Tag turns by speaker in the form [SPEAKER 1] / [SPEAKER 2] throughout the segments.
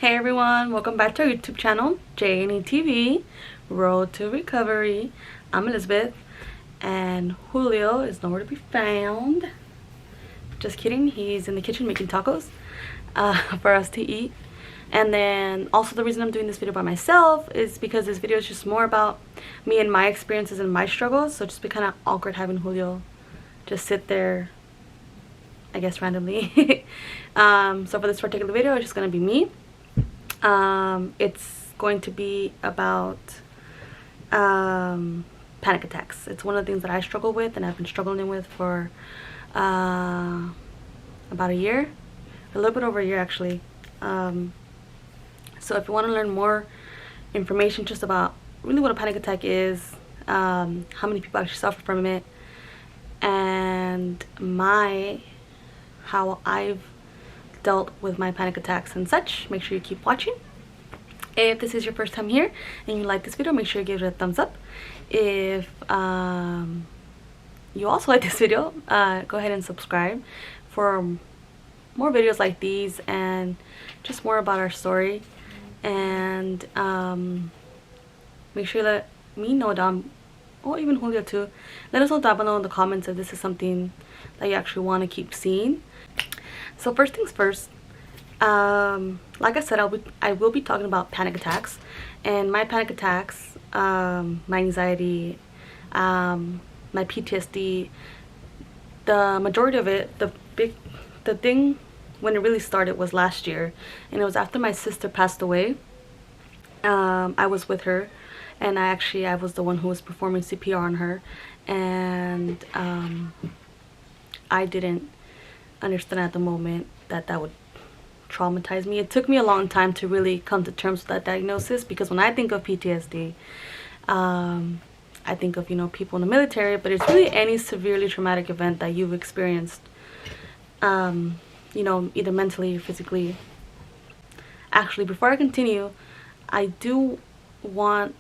[SPEAKER 1] Hey everyone, welcome back to our YouTube channel, J&E TV, Road to Recovery. I'm Elizabeth, and Julio is nowhere to be found. Just kidding, he's in the kitchen making tacos for us to eat. And then also the reason I'm doing this video by myself is because this video is just more about me and my experiences and my struggles. So just be kind of awkward having Julio just sit there, I guess, randomly. So for this particular video, it's just going to be me. It's going to be about panic attacks. It's one of the things that I struggle with, and I've been struggling with for about a year, a little bit over a year actually. So if you want to learn more information just about really what a panic attack is, how many people actually suffer from it, and how I've dealt with my panic attacks and such, make sure you keep watching. If this is your first time here and you like this video, make sure you give it a thumbs up. If you also like this video, go ahead and subscribe for more videos like these and just more about our story. And make sure you let me know down, or even Julio too, let us know down below in the comments if this is something that you actually want to keep seeing. So first things first, like I said, I will be talking about panic attacks, and my panic attacks, my anxiety, my PTSD, the majority of it, the thing when it really started was last year, and it was after my sister passed away. I was with her, and I was the one who was performing CPR on her, and I didn't understand at the moment that would traumatize me. It took me a long time to really come to terms with that diagnosis, because when I think of PTSD, I think of, people in the military, but it's really any severely traumatic event that you've experienced, either mentally or physically. Actually, before I continue, I do want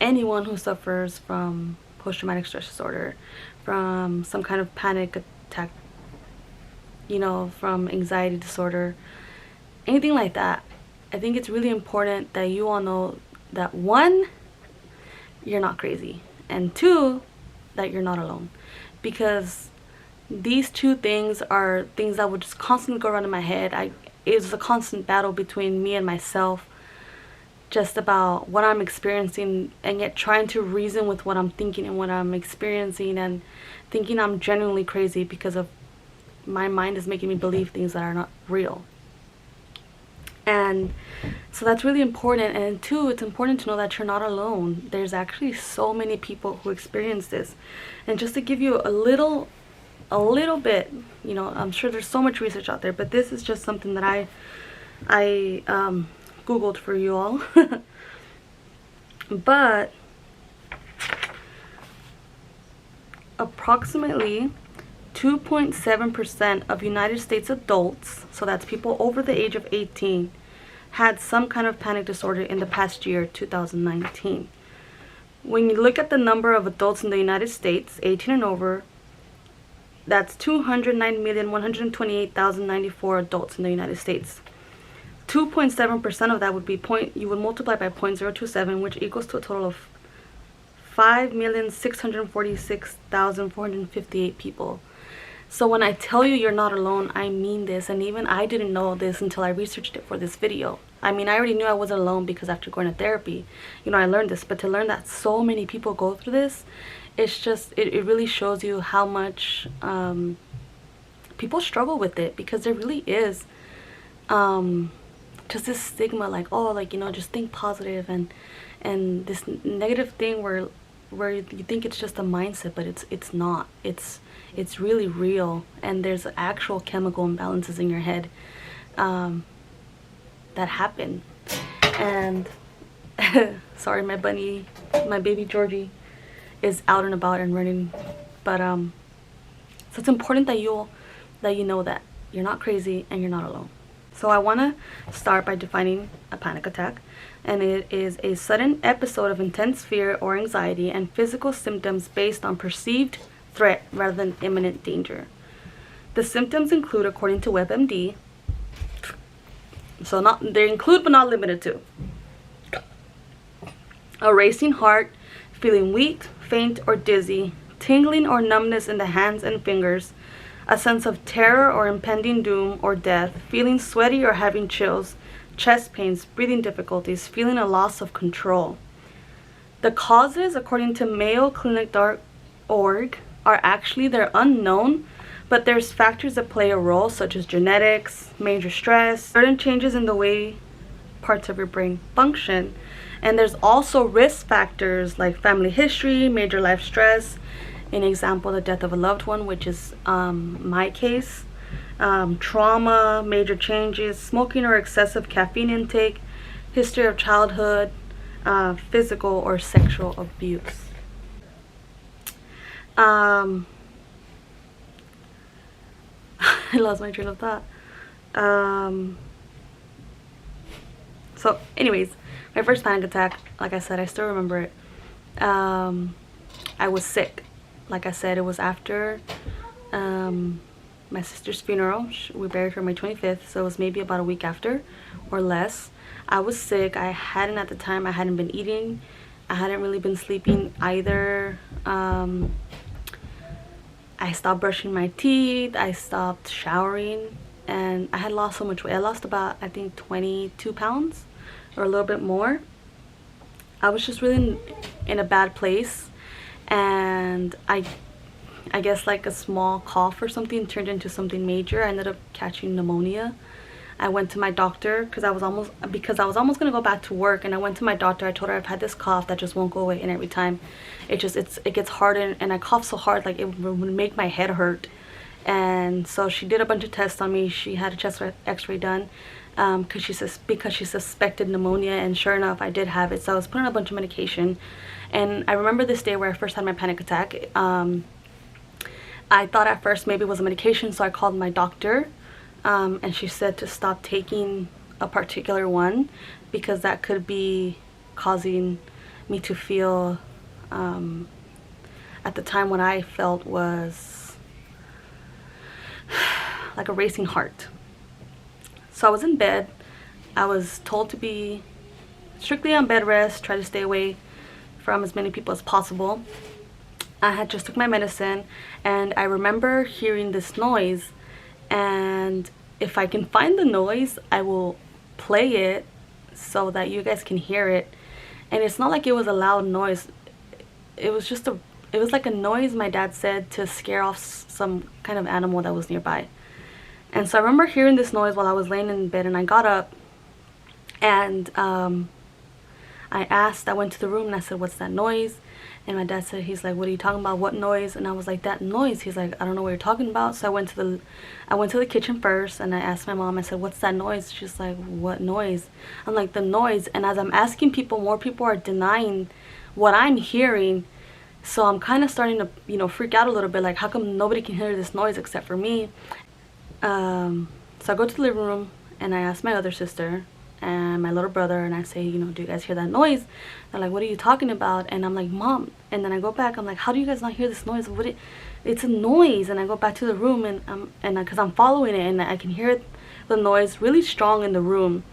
[SPEAKER 1] anyone who suffers from post-traumatic stress disorder, from some kind of panic attack, from anxiety disorder, anything like that, I think it's really important that you all know that, one, you're not crazy, and two, that you're not alone. Because these two things are things that would just constantly go around in my head. It was a constant battle between me and myself, just about what I'm experiencing, and yet trying to reason with what I'm thinking and what I'm experiencing, and thinking I'm genuinely crazy because of my mind is making me believe things that are not real. And so that's really important. And two, it's important to know that you're not alone. There's actually so many people who experience this. And just to give you a little bit, I'm sure there's so much research out there, but this is just something that I Googled for you all. But approximately 2.7% of United States adults, so that's people over the age of 18, had some kind of panic disorder in the past year, 2019. When you look at the number of adults in the United States, 18 and over, that's 209,128,094 adults in the United States. 2.7% of that would be you would multiply by 0.027, which equals to a total of 5,646,458 people. So when I tell you you're not alone, I mean this. And even I didn't know this until I researched it for this video. I mean, I already knew I wasn't alone because after going to therapy, I learned this. But to learn that so many people go through this, it's just, it really shows you how much people struggle with it. Because there really is just this stigma, like, just think positive, and this negative thing where you think it's just a mindset, but it's not. It's really real, and there's actual chemical imbalances in your head that happen. And sorry, my baby Georgie is out and about and running, but so it's important that you know that you're not crazy and you're not alone. So I want to start by defining a panic attack, and it is a sudden episode of intense fear or anxiety and physical symptoms based on perceived threat rather than imminent danger. The symptoms include, according to WebMD, So they include but not limited to a racing heart, feeling weak, faint, or dizzy, tingling or numbness in the hands and fingers, a sense of terror or impending doom or death, feeling sweaty or having chills, chest pains, breathing difficulties, feeling a loss of control. The causes, according to MayoClinic.org, are actually, they're unknown, but there's factors that play a role, such as genetics, major stress, certain changes in the way parts of your brain function. And there's also risk factors like family history, major life stress, an example, the death of a loved one, which is my case, trauma, major changes, smoking or excessive caffeine intake, history of childhood, physical or sexual abuse. I lost my train of thought. So anyways, my first panic attack, like I said, I still remember it. I was sick. Like I said, it was after my sister's funeral. We buried her on my 25th, so it was maybe about a week after or less. I was sick. I hadn't been eating. I hadn't really been sleeping either. I stopped brushing my teeth. I stopped showering, and I had lost so much weight. I lost about, I think, 22 pounds or a little bit more. I was just really in a bad place, and I guess like a small cough or something turned into something major. I ended up catching pneumonia. I went to my doctor because I was almost gonna go back to work, and I went to my doctor. I told her I've had this cough that just won't go away, and every time it gets hard, and I cough so hard like it would make my head hurt. And so she did a bunch of tests on me. She had a chest x-ray done because she suspected pneumonia, and sure enough I did have it. So I was put on a bunch of medication, and I remember this day where I first had my panic attack. I thought at first maybe it was a medication, so I called my doctor, and she said to stop taking a particular one because that could be causing me to feel, at the time what I felt was like a racing heart. So I was in bed. I was told to be strictly on bed rest, try to stay away from as many people as possible. I had just took my medicine, and I remember hearing this noise, and if I can find the noise, I will play it so that you guys can hear it. And it's not like it was a loud noise. It was like a noise my dad said to scare off some kind of animal that was nearby. And so I remember hearing this noise while I was laying in bed, and I got up, and I went to the room and I said, "What's that noise?" And my dad said, he's like, "What are you talking about? What noise?" And I was like, "That noise." He's like, "I don't know what you're talking about." So I went to the kitchen first, and I asked my mom. I said, "What's that noise?" She's like, "What noise?" I'm like, "The noise." And as I'm asking people, more people are denying what I'm hearing. So I'm kind of starting to, freak out a little bit. Like, how come nobody can hear this noise except for me? So I go to the living room, and I ask my other sister and my little brother, and I say, "Do you guys hear that noise?" They're like, "What are you talking about?" And I'm like, "Mom." And then I go back, I'm like, "How do you guys not hear this noise? It's a noise." And I go back to the room, and because I'm following it, and I can hear the noise really strong in the room.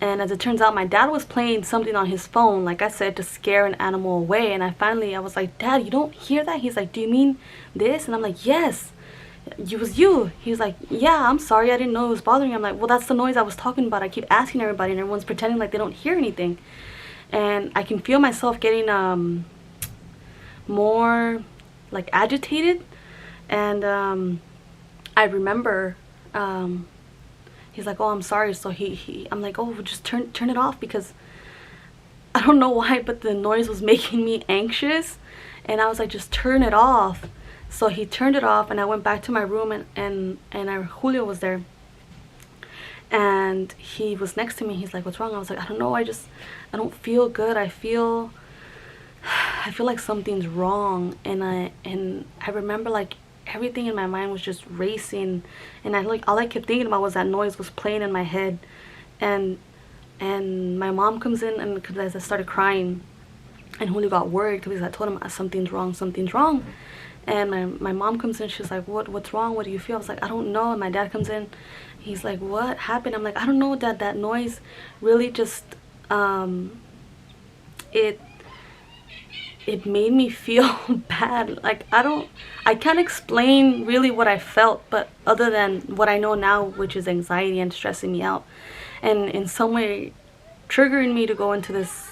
[SPEAKER 1] And as it turns out, my dad was playing something on his phone, like I said, to scare an animal away. And I was like, "Dad, you don't hear that?" He's like, "Do you mean this?" And I'm like, "Yes, it was you." He's like, "Yeah, I'm sorry, I didn't know it was bothering you." I'm like, "Well, that's the noise I was talking about. I keep asking everybody, and everyone's pretending like they don't hear anything." And I can feel myself getting more like agitated. And I remember he's like, "Oh, I'm sorry." So I'm like, "Oh, just turn it off," because I don't know why, but the noise was making me anxious. And I was like, "Just turn it off." So he turned it off, and I went back to my room, and Julio was there, and he was next to me. He's like, "What's wrong?" I was like, "I don't know, I don't feel good. I feel like something's wrong." And I remember like everything in my mind was just racing, and all I kept thinking about was that noise was playing in my head. And my mom comes in, and because I started crying, and Julio got worried because I told him something's wrong. And my mom comes in, she's like, what's wrong, what do you feel? I was like, I don't know. And my dad comes in, he's like, what happened? I'm like, I don't know, Dad, that noise really just it made me feel bad. Like, I can't explain really what I felt, but other than what I know now, which is anxiety and stressing me out, and in some way triggering me to go into this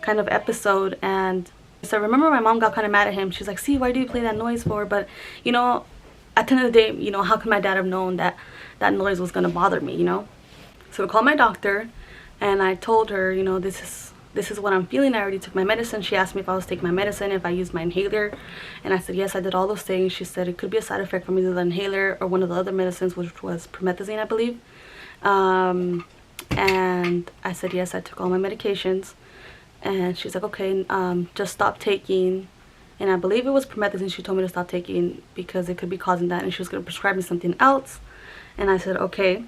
[SPEAKER 1] kind of episode. And so I remember my mom got kind of mad at him. She's like, see, why do you play that noise for? But you know, at the end of the day, you know, how could my dad have known that that noise was going to bother me, you know? So I called my doctor and I told her, you know, this is what I'm feeling. I already took my medicine. She asked me if I was taking my medicine, if I used my inhaler, and I said yes, I did all those things. She said it could be a side effect from either the inhaler or one of the other medicines, which was promethazine, I believe. And I said yes, I took all my medications. And she's like, okay, just stop taking, and I believe it was promethazine she told me to stop taking because it could be causing that, and she was going to prescribe me something else. And I said okay.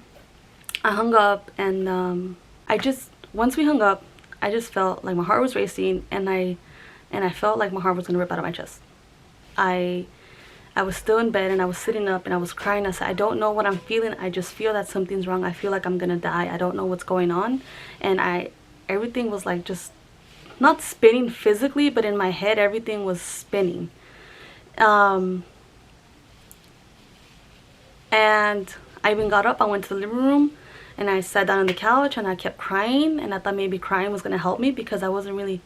[SPEAKER 1] I hung up, and once we hung up, I just felt like my heart was racing, and I felt like my heart was going to rip out of my chest. I was still in bed, and I was sitting up, and I was crying. I said, I don't know what I'm feeling. I just feel that something's wrong. I feel like I'm going to die. I don't know what's going on. And everything was like just not spinning physically, but in my head everything was spinning. And I even got up, I went to the living room, and I sat down on the couch, and I kept crying, and I thought maybe crying was going to help me because I wasn't really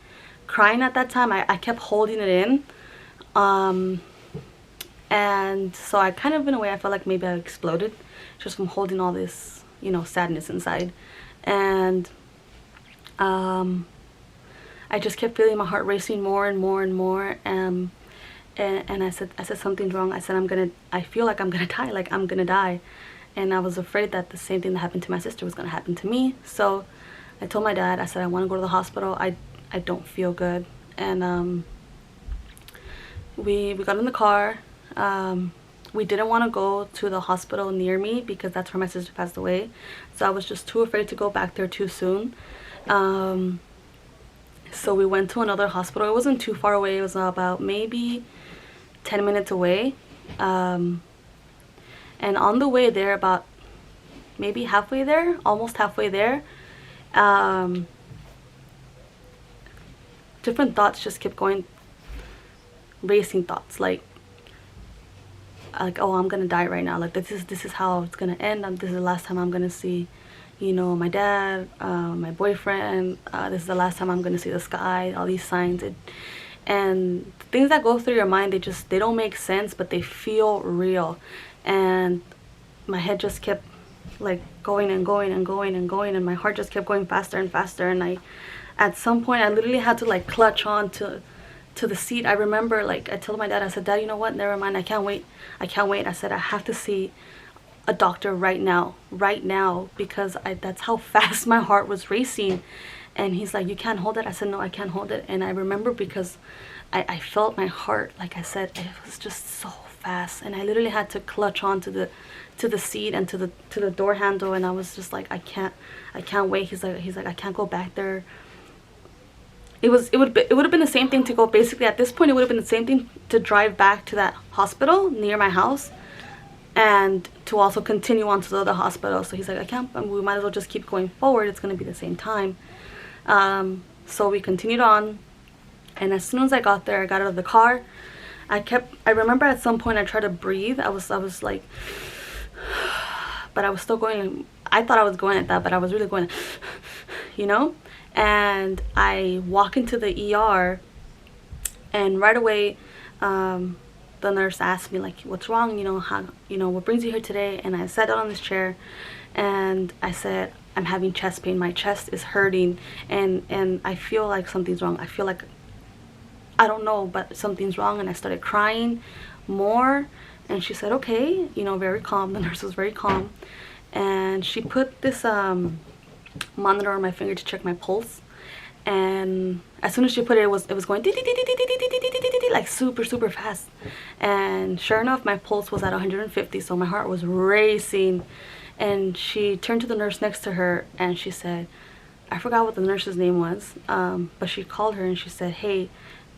[SPEAKER 1] crying at that time. I kept holding it in. And so I kind of, in a way, I felt like maybe I exploded just from holding all this, you know, sadness inside. And I just kept feeling my heart racing more and more and more. And I said something's wrong. I said, I feel like I'm gonna die, like I'm gonna die. And I was afraid that the same thing that happened to my sister was gonna happen to me. So I told my dad, I said, I want to go to the hospital. I don't feel good. And we got in the car. We didn't want to go to the hospital near me because that's where my sister passed away. So I was just too afraid to go back there too soon. So we went to another hospital. It wasn't too far away. It was about maybe 10 minutes away. And on the way there, about maybe halfway there, almost halfway there, different thoughts just kept going, racing thoughts, like oh, I'm gonna die right now, like this is how it's gonna end. This is the last time I'm gonna see, you know, my dad, my boyfriend. This is the last time I'm gonna see the sky. All these signs, and things that go through your mind, they don't make sense, but they feel real. And my head just kept like going and going and going and going, and my heart just kept going faster and faster. And at some point I literally had to like clutch on to the seat. I remember, like, I told my dad, I said, Dad, you know what, never mind, I can't wait. I said, I have to see a doctor right now, because that's how fast my heart was racing. And he's like, you can't hold it. I said, no, I can't hold it. And I remember because I felt my heart, like I said, it was just so fast, and I literally had to clutch on to the seat and to the door handle. And I was just like, I can't wait. He's like, I can't go back there. It would have been the same thing to go, basically at this point it would have been the same thing to drive back to that hospital near my house and to also continue on to the other hospital. So he's like, I can't, we might as well just keep going forward, it's going to be the same time. So we continued on, and as soon as I got there, I got out of the car. I remember at some point I tried to breathe. I was like, but I was still going. I thought I was going at that, but I was really going, you know. And I walk into the ER, and right away the nurse asked me, like, what's wrong, you know, what brings you here today? And I sat down on this chair and I said, I'm having chest pain. My chest is hurting, and I feel like something's wrong. I feel like, I don't know, but something's wrong. And I started crying more, and she said, okay, you know, very calm. The nurse was very calm, and she put this monitor on my finger to check my pulse. And as soon as she put it, it was going like super fast. And sure enough, my pulse was at 150, so my heart was racing. And she turned to the nurse next to her and she said, I forgot what the nurse's name was, but she called her and she said, hey,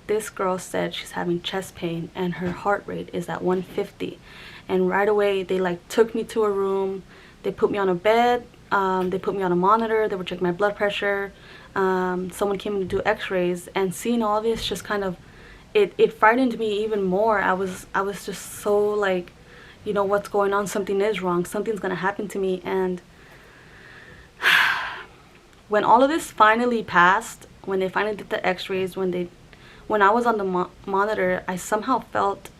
[SPEAKER 1] this girl said she's having chest pain and her heart rate is at 150. And right away they like took me to a room, they put me on a bed, they put me on a monitor, they were checking my blood pressure, someone came in to do x-rays, and seeing all this just kind of, it frightened me even more. I was just so like, you know, what's going on? Something is wrong, something's gonna happen to me. And when all of this finally passed, when they finally did the x-rays, when I was on the monitor, I somehow felt,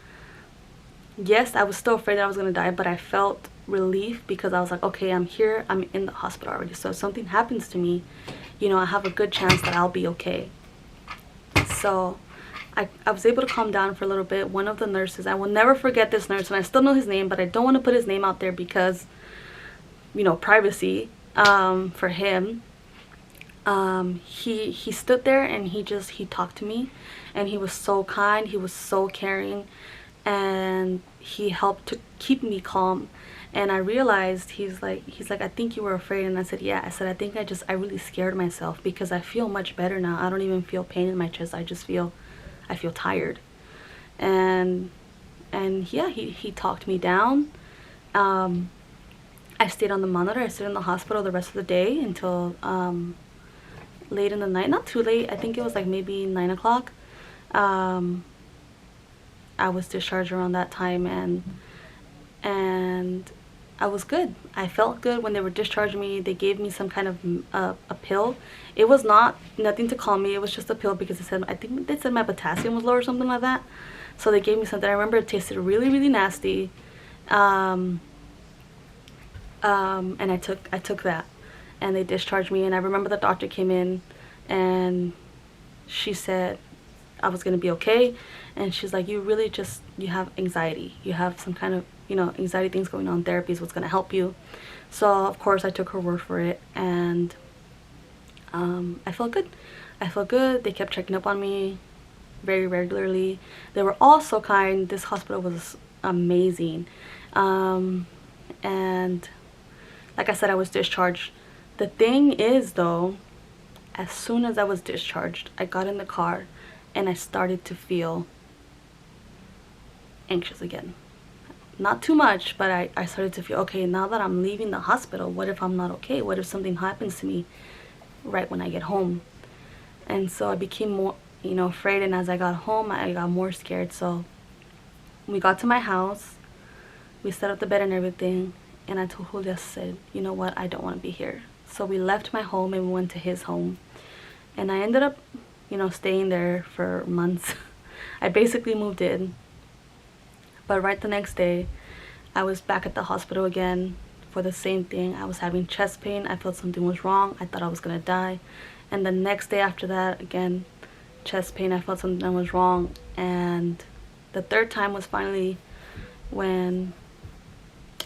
[SPEAKER 1] yes, I was still afraid that I was gonna die, but I felt relief because I was like, okay, I'm here, I'm in the hospital already, so if something happens to me, you know, I have a good chance that I'll be okay. So I was able to calm down for a little bit. One of the nurses, I will never forget this nurse, and I still know his name, but I don't want to put his name out there because, you know, privacy, for him. He stood there and he talked to me, and he was so kind, he was so caring, and he helped to keep me calm. And I realized, he's like, I think you were afraid. And I said, yeah. I said, I think I really scared myself, because I feel much better now. I don't even feel pain in my chest. I feel tired. And yeah, he talked me down. I stayed on the monitor. I stayed in the hospital the rest of the day until late in the night. Not too late. I think it was like maybe 9 o'clock. I was discharged around that time, and I was good. I felt good when they were discharging me. They gave me some kind of a pill. It was nothing to calm me. It was just a pill because I think they said my potassium was low or something like that. So they gave me something. I remember it tasted really, really nasty. And I took that, and they discharged me. And I remember the doctor came in, and she said I was gonna be okay. And she's like, you have anxiety. You have some kind of, you know, anxiety things going on. Therapy is what's gonna help you. So of course I took her word for it, and I felt good. They kept checking up on me very regularly. They were all so kind. This hospital was amazing. And like I said, I was discharged. The thing is though, as soon as I was discharged, I got in the car and I started to feel anxious again. Not too much, but I started to feel, okay, now that I'm leaving the hospital, what if I'm not okay? What if something happens to me right when I get home? And so I became more, you know, afraid. And as I got home, I got more scared. So we got to my house, we set up the bed and everything, and I told Julio, I said, you know what, I don't want to be here. So we left my home and we went to his home, and I ended up, you know, staying there for months. I basically moved in. But right the next day, I was back at the hospital again for the same thing. I was having chest pain. I felt something was wrong. I thought I was gonna die. And the next day after that, again, chest pain. I felt something was wrong. And the third time was finally when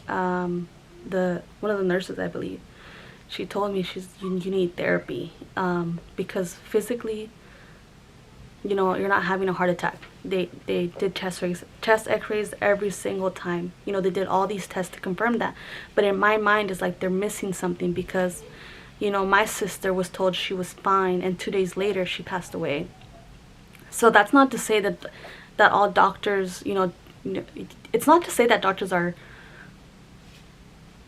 [SPEAKER 1] one of the nurses, I believe, she told me, you need therapy, because physically, you know, you're not having a heart attack. They did chest x-rays every single time. You know, they did all these tests to confirm that. But in my mind, it's like they're missing something, because, you know, my sister was told she was fine, and 2 days later she passed away. So that's not to say that all doctors, you know, it's not to say that doctors are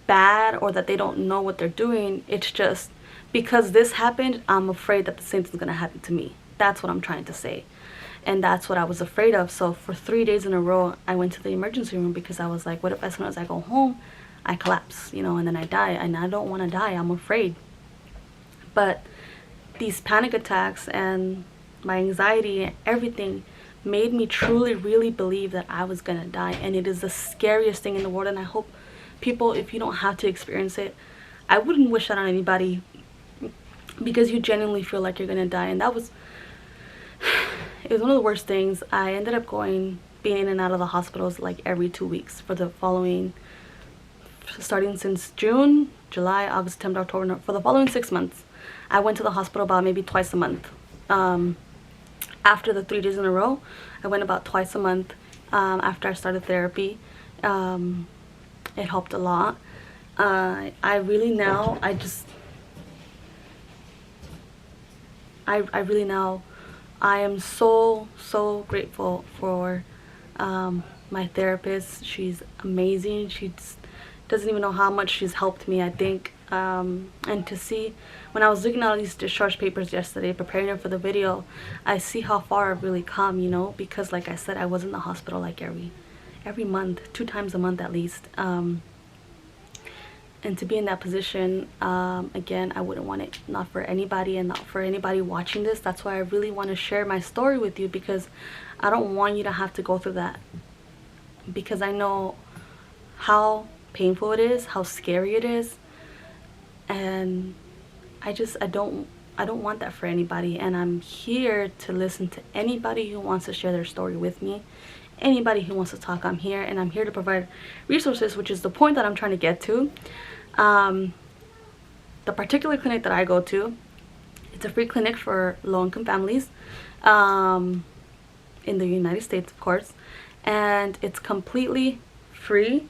[SPEAKER 1] bad or that they don't know what they're doing. It's just because this happened, I'm afraid that the same thing's gonna happen to me. That's what I'm trying to say. And that's what I was afraid of. So for 3 days in a row, I went to the emergency room, because I was like, what if as soon as I go home, I collapse, you know, and then I die? And I don't want to die. I'm afraid. But these panic attacks and my anxiety and everything made me truly, really believe that I was going to die. And it is the scariest thing in the world. And I hope people, if you don't have to experience it, I wouldn't wish that on anybody, because you genuinely feel like you're going to die. And that was... it was one of the worst things. I ended up being in and out of the hospitals like every 2 weeks for the following, starting since June, July, August, September, October, for the following 6 months. I went to the hospital about maybe twice a month. After the 3 days in a row, I went about twice a month. After I started therapy, it helped a lot. I really now, I am so grateful for my therapist. She's amazing. She doesn't even know how much she's helped me, I think. And to see, when I was looking at all these discharge papers yesterday, preparing them for the video, I see how far I've really come, you know, because like I said, I was in the hospital like every month, 2 times a month at least. And to be in that position, again, I wouldn't want it, not for anybody, and not for anybody watching this. That's why I really want to share my story with you, because I don't want you to have to go through that, because I know how painful it is, how scary it is, and I don't want that for anybody. And I'm here to listen to anybody who wants to share their story with me. Anybody who wants to talk, I'm here, and I'm here to provide resources, which is the point that I'm trying to get to. The particular clinic that I go to, it's a free clinic for low-income families in the United States, of course, and it's completely free.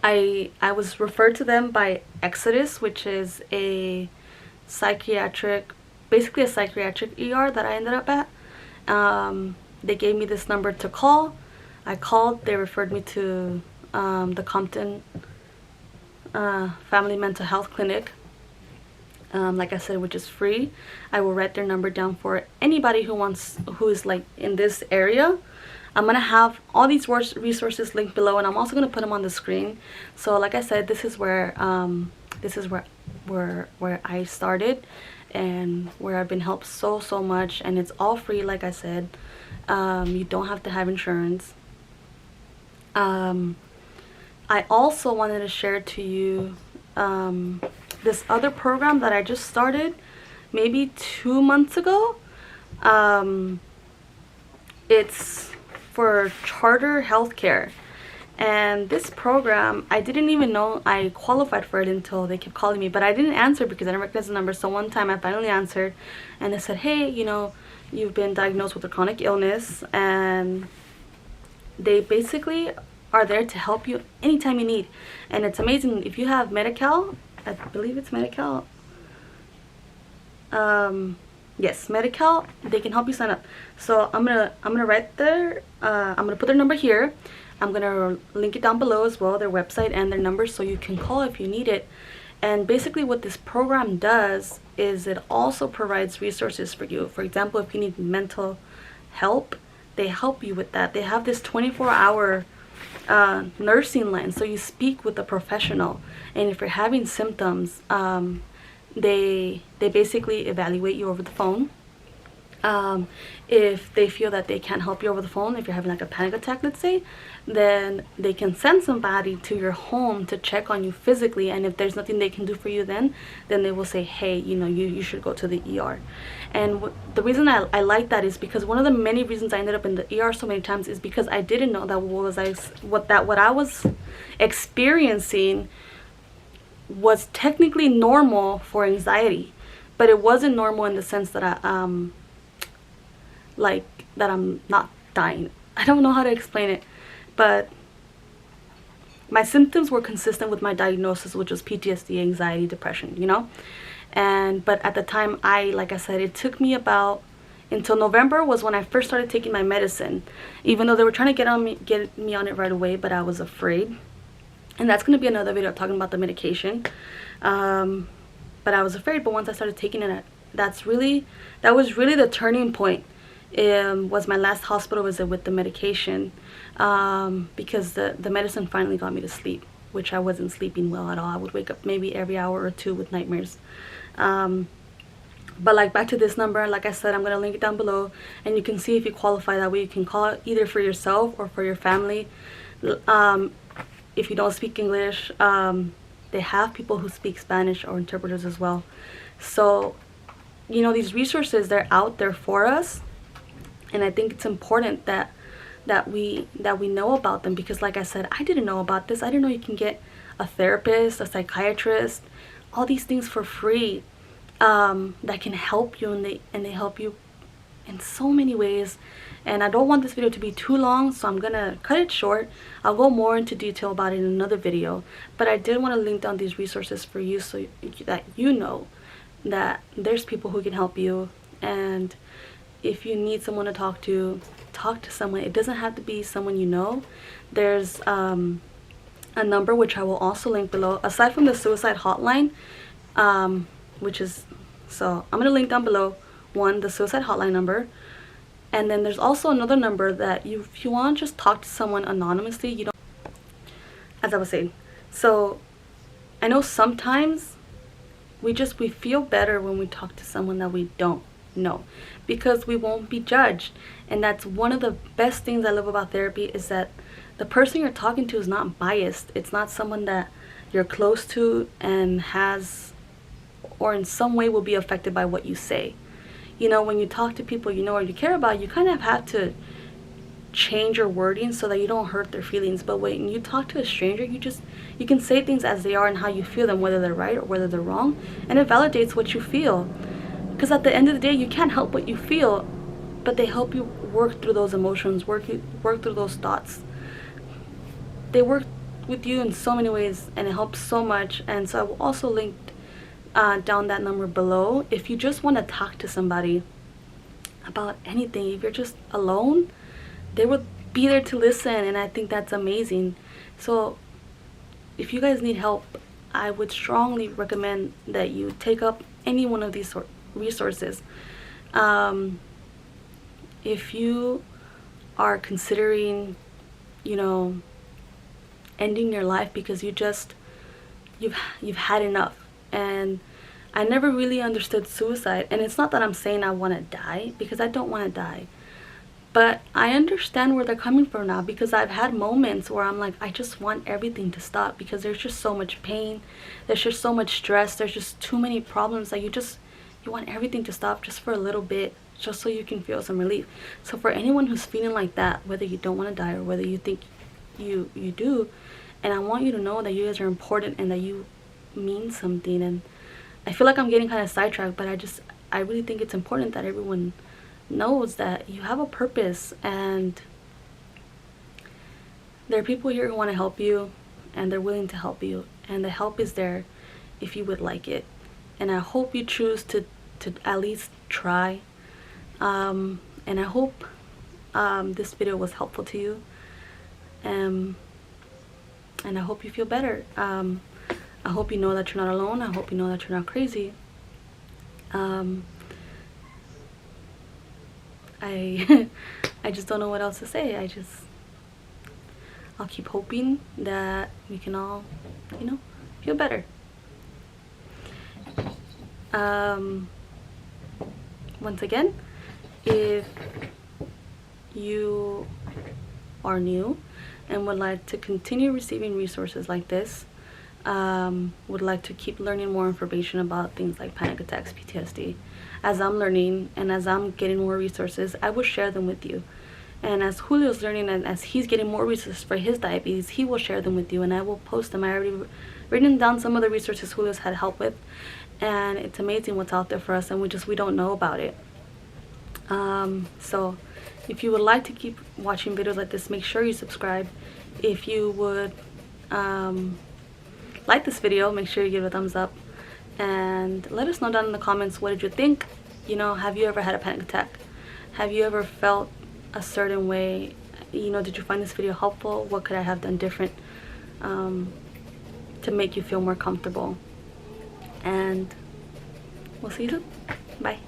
[SPEAKER 1] I was referred to them by Exodus, which is a psychiatric, basically a psychiatric ER that I ended up at. They gave me this number to call. I called. They referred me to the Compton Family Mental Health Clinic, like I said, which is free. I will write their number down for anybody who is like in this area. I'm gonna have all these resources linked below, and I'm also gonna put them on the screen. So like I said, this is where I started, and where I've been helped so much, and it's all free. Like I said, you don't have to have insurance. I also wanted to share to you this other program that I just started maybe 2 months ago. It's for charter healthcare, and this program, I didn't even know I qualified for it until they kept calling me, but I didn't answer because I didn't recognize the number. So one time I finally answered, and they said, hey, you know, you've been diagnosed with a chronic illness, and they basically are there to help you anytime you need. And it's amazing. If you have Medicare, I believe it's Medicare, yes, Medicare, they can help you sign up. So I'm gonna write their I'm gonna put their number here. I'm gonna link it down below as well, their website and their number, so you can call if you need it. And basically what this program does is it also provides resources for you. For example, if you need mental help, they help you with that. They have this 24-hour nursing line, so you speak with a professional, and if you're having symptoms, they basically evaluate you over the phone. If they feel that they can't help you over the phone, if you're having like a panic attack, let's say, then they can send somebody to your home to check on you physically, and if there's nothing they can do for you, then they will say, hey, you know, you should go to the ER. And the reason I like that is because one of the many reasons I ended up in the ER so many times is because I didn't know that what I was experiencing was technically normal for anxiety, but it wasn't normal in the sense that I'm not dying. I don't know how to explain it, but my symptoms were consistent with my diagnosis, which was PTSD, anxiety, depression, you know. But at the time, like I said, it took me until November was when I first started taking my medicine, even though they were trying to get me on it right away, but I was afraid. And that's going to be another video talking about the medication. But I was afraid. But once I started taking it, that was really the turning point. Was my last hospital visit with the medication, because the medicine finally got me to sleep, which I wasn't sleeping well at all. I would wake up maybe every hour or two with nightmares. But like, back to this number, like I said, I'm going to link it down below, and you can see if you qualify. That way you can call it either for yourself or for your family. If you don't speak English, they have people who speak Spanish or interpreters as well. So, you know, these resources, they're out there for us, and I think it's important that we know about them, because like I said, I didn't know about this. I didn't know you can get a therapist, a psychiatrist, all these things for free, that can help you, and they help you in so many ways. And I don't want this video to be too long, so I'm gonna cut it short. I'll go more into detail about it in another video, but I did want to link down these resources for you, so that you know that there's people who can help you. And if you need someone to talk to someone. It doesn't have to be someone you know. There's a number which I will also link below, aside from the suicide hotline, which is, so I'm gonna link down below, the suicide hotline number, and then there's also another number that if you want to just talk to someone anonymously, you don't, as I was saying. So I know sometimes we feel better when we talk to someone that we don't know, because we won't be judged. And that's one of the best things I love about therapy, is that the person you're talking to is not biased. It's not someone that you're close to and has, or in some way will be affected by what you say. You know, when you talk to people you know or you care about, you kind of have to change your wording so that you don't hurt their feelings. But when you talk to a stranger, you can say things as they are and how you feel them, whether they're right or whether they're wrong, and it validates what you feel. Because at the end of the day, you can't help what you feel, but they help you work through those emotions, work through those thoughts. They work with you in so many ways, and it helps so much. And so I will also link down that number below. If you just want to talk to somebody about anything, if you're just alone, they will be there to listen, and I think that's amazing. So if you guys need help, I would strongly recommend that you take up any one of these resources. If you are considering, you know, ending your life because you've had enough. And I never really understood suicide, and it's not that I'm saying I want to die, because I don't want to die, but I understand where they're coming from now, because I've had moments where I'm like, I just want everything to stop, because there's just so much pain, there's just so much stress, there's just too many problems that you want everything to stop just for a little bit, just so you can feel some relief. So for anyone who's feeling like that, whether you don't want to die or whether you think you do, and I want you to know that you guys are important and that you mean something. And I feel like I'm getting kind of sidetracked, but I really think it's important that everyone knows that you have a purpose, and there are people here who want to help you, and they're willing to help you, and the help is there if you would like it. And I hope you choose to at least try, and I hope this video was helpful to you, and I hope you feel better. I hope you know that you're not alone. I hope you know that you're not crazy. I just don't know what else to say. I'll keep hoping that we can all, you know, feel better. Once again, if you are new and would like to continue receiving resources like this, would like to keep learning more information about things like panic attacks, PTSD, as I'm learning and as I'm getting more resources, I will share them with you. And as Julio's learning and as he's getting more resources for his diabetes, he will share them with you, and I will post them. I already written down some of the resources Julio's had help with, and it's amazing what's out there for us, and we don't know about it. So if you would like to keep watching videos like this, make sure you subscribe. If you would like this video, make sure you give it a thumbs up, and let us know down in the comments, what did you think? You know, have you ever had a panic attack? Have you ever felt a certain way? You know, did you find this video helpful? What could I have done different to make you feel more comfortable? And we'll see you soon. Bye.